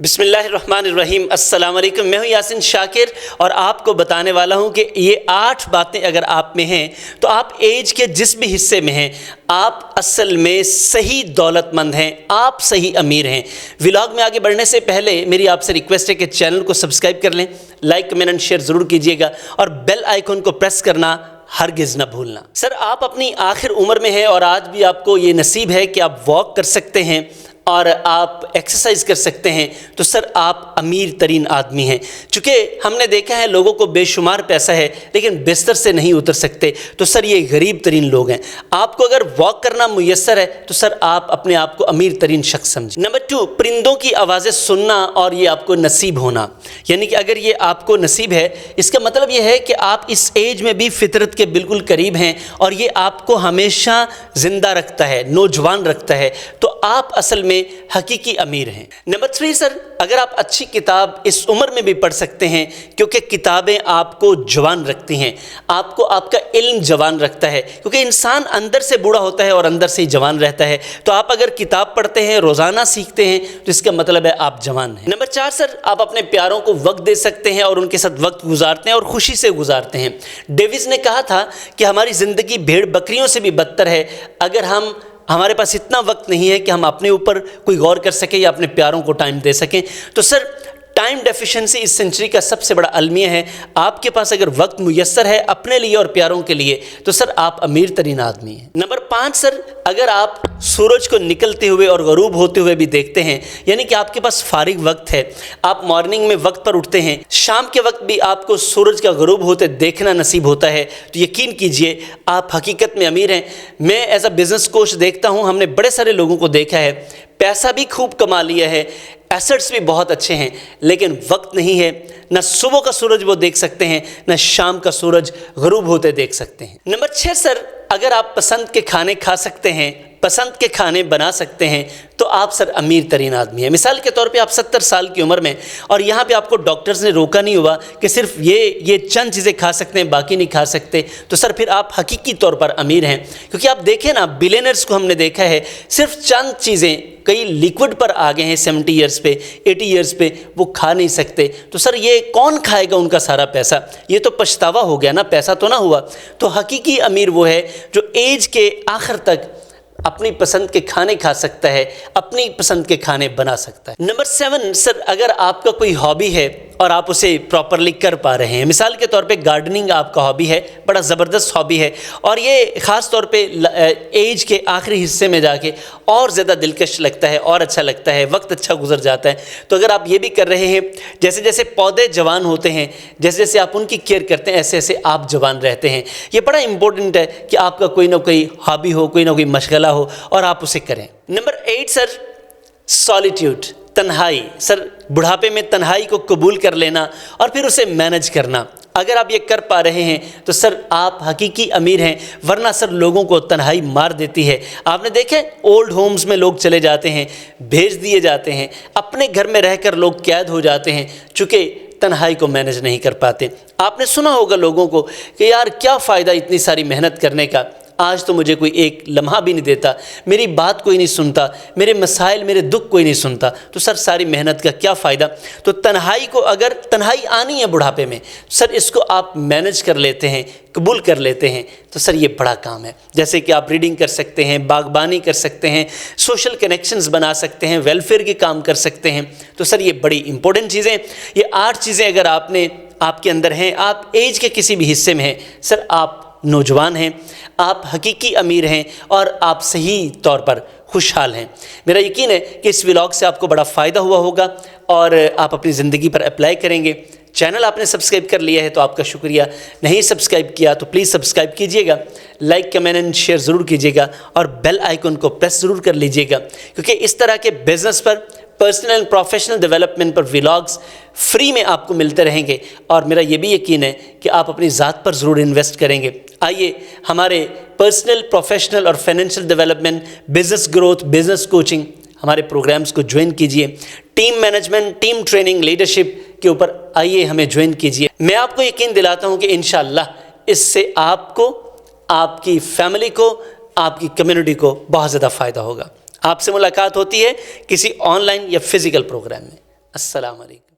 बिस्मिल्लाहिर्रहमानिर्रहीम। अस्सलाम वालेकुम। मैं हूँ यासिन शाकिर और आपको बताने वाला हूँ कि ये 8 बातें अगर आप में हैं तो आप एज के जिस भी हिस्से में हैं आप असल में सही दौलतमंद हैं, आप सही अमीर हैं। व्लॉग में आगे बढ़ने से पहले मेरी आपसे रिक्वेस्ट है कि चैनल को सब्सक्राइब कर लें, लाइक कमेंट एंड शेयर ज़रूर कीजिएगा और बेल आइकन को प्रेस करना हरगिज़ न भूलना। सर, आप अपनी आखिर उम्र में हैं और आज भी आपको ये नसीब है कि आप वॉक कर सकते हैं और आप एक्सरसाइज कर सकते हैं, तो सर आप अमीर तरीन आदमी हैं। चूँकि हमने देखा है लोगों को बेशुमार पैसा है लेकिन बिस्तर से नहीं उतर सकते, तो सर ये गरीब तरीन लोग हैं। आपको अगर वॉक करना मुयस्सर है तो सर आप अपने आप को अमीर तरीन शख्स समझें। नंबर 2, परिंदों की आवाज़ें सुनना और ये आपको नसीब होना। यानी कि अगर ये आपको नसीब है, इसका मतलब ये है कि आप इस एज में भी फितरत के बिल्कुल करीब हैं और ये आपको हमेशा ज़िंदा रखता है, नौजवान रखता है, तो आप असल में हकीकी अमीर हैं। नंबर 3 सर, अगर आप अच्छी किताब इस उम्र में भी पढ़ सकते हैं क्योंकि किताबें आपको जवान रखती हैं, आपको आपका इल्म जवान रखता है, क्योंकि इंसान अंदर से बूढ़ा होता है और अंदर से ही जवान रहता है। तो आप अगर किताब पढ़ते हैं, रोज़ाना सीखते हैं, तो इसका मतलब है आप जवान हैं। नंबर 4 सर, आप अपने प्यारों को वक्त दे सकते हैं और उनके साथ वक्त गुजारते हैं और खुशी से गुजारते हैं। डेविस ने कहा था कि हमारी ज़िंदगी भेड़ बकरियों से भी बदतर है अगर हमारे पास इतना वक्त नहीं है कि हम अपने ऊपर कोई गौर कर सकें या अपने प्यारों को टाइम दे सकें। तो सर टाइम डेफिशिएंसी इस सेंचुरी का सबसे बड़ा अलमिया है। आपके पास अगर वक्त मुयस्सर है अपने लिए और प्यारों के लिए तो सर आप अमीर तरीन आदमी हैं। नंबर 5 सर, अगर आप सूरज को निकलते हुए और गरूब होते हुए भी देखते हैं, यानी कि आपके पास फारिग वक्त है, आप मॉर्निंग में वक्त पर उठते हैं, शाम के वक्त भी आपको सूरज का गरूब होते देखना नसीब होता है, तो यकीन कीजिए आप हकीकत में अमीर हैं। मैं एज अ बिज़नेस कोच देखता हूँ, हमने बड़े सारे लोगों को देखा है, पैसा भी खूब कमा लिया है, एसेट्स भी बहुत अच्छे हैं, लेकिन वक्त नहीं है। न सुबह का सूरज वो देख सकते हैं, न शाम का सूरज गरूब होते देख सकते हैं। नंबर 6 सर, अगर आप पसंद के खाने खा सकते हैं, पसंद के खाने बना सकते हैं, तो आप सर अमीर तरीन आदमी हैं। मिसाल के तौर पे आप 70 साल की उम्र में और यहाँ पे आपको डॉक्टर्स ने रोका नहीं हुआ कि सिर्फ ये चंद चीज़ें खा सकते हैं, बाकी नहीं खा सकते, तो सर फिर आप हकीकी तौर पर अमीर हैं। क्योंकि आप देखें ना, बिलियनर्स को हमने देखा है सिर्फ चंद चीज़ें, कई लिक्विड पर आ गए हैं 70 ईयर्स पे, 80 ईयर्स पे, वो खा नहीं सकते। तो सर ये कौन खाएगा उनका सारा पैसा? ये तो पछतावा हो गया ना, पैसा तो ना हुआ। तो हकीकी अमीर वो है जो एज के आखिर तक अपनी पसंद के खाने खा सकता है, अपनी पसंद के खाने बना सकता है। नंबर 7 सर, अगर आपका कोई हॉबी है और आप उसे प्रॉपरली कर पा रहे हैं, मिसाल के तौर पे गार्डनिंग आपका हॉबी है, बड़ा ज़बरदस्त हॉबी है और ये ख़ास तौर पे एज के आखिरी हिस्से में जाके और ज़्यादा दिलकश लगता है और अच्छा लगता है, वक्त अच्छा गुजर जाता है। तो अगर आप ये भी कर रहे हैं, जैसे जैसे पौधे जवान होते हैं, जैसे जैसे आप उनकी केयर करते हैं, ऐसे ऐसे आप जवान रहते हैं। ये बड़ा इंपॉर्टेंट है कि आपका कोई ना कोई हॉबी हो, कोई ना कोई मशगला हो और आप उसे करें। नंबर 8 सर, सॉलिट्यूड, तन्हाई। सर बुढ़ापे में तन्हाई को कबूल कर लेना और फिर उसे मैनेज करना, अगर आप ये कर पा रहे हैं तो सर आप हकीकी अमीर हैं। वरना सर लोगों को तन्हाई मार देती है। आपने देखे ओल्ड होम्स में लोग चले जाते हैं, भेज दिए जाते हैं, अपने घर में रहकर लोग कैद हो जाते हैं चूँकि तन्हाई को मैनेज नहीं कर पाते। आपने सुना होगा लोगों को कि यार क्या फ़ायदा इतनी सारी मेहनत करने का, आज तो मुझे कोई एक लम्हा भी नहीं देता, मेरी बात कोई नहीं सुनता, मेरे मसाइल मेरे दुख कोई नहीं सुनता, तो सर सारी मेहनत का क्या फ़ायदा? तो तन्हाई को, अगर तन्हाई आनी है बुढ़ापे में, सर इसको आप मैनेज कर लेते हैं, कबूल कर लेते हैं, तो सर ये बड़ा काम है। जैसे कि आप रीडिंग कर सकते हैं, बागबानी कर सकते हैं, सोशल कनेक्शंस बना सकते हैं, वेलफेयर के काम कर सकते हैं, तो सर ये बड़ी इंपॉर्टेंट चीज़ें। ये 8 चीज़ें अगर आपके अंदर हैं, आप एज के किसी भी हिस्से में हैं, सर आप नौजवान हैं, आप हकीकी अमीर हैं और आप सही तौर पर खुशहाल हैं। मेरा यकीन है कि इस व्लॉग से आपको बड़ा फ़ायदा हुआ होगा और आप अपनी ज़िंदगी पर अप्लाई करेंगे। चैनल आपने सब्सक्राइब कर लिया है तो आपका शुक्रिया, नहीं सब्सक्राइब किया तो प्लीज़ सब्सक्राइब कीजिएगा, लाइक कमेंट एंड शेयर ज़रूर कीजिएगा और बेल आइकन को प्रेस ज़रूर कर लीजिएगा, क्योंकि इस तरह के बिज़नेस पर, पर्सनल एंड प्रोफेशनल डेवलपमेंट पर व्लॉग्स फ्री में आपको मिलते रहेंगे और मेरा ये भी यकीन है कि आप अपनी ज़ात पर ज़रूर इन्वेस्ट करेंगे। आइए हमारे पर्सनल, प्रोफेशनल और financial development, business growth, business coaching, हमारे प्रोग्राम्स को ज्वाइन कीजिए। Team management, team training, leadership के ऊपर आइए हमें ज्वाइन कीजिए। मैं आपको यकीन दिलाता हूँ कि इंशाअल्लाह इससे आपको, आपकी फैमिली को, आपकी कम्युनिटी को बहुत ज़्यादा फ़ायदा होगा। आपसे मुलाकात होती है किसी ऑनलाइन या फिज़िकल प्रोग्राम में। السلام علیکم.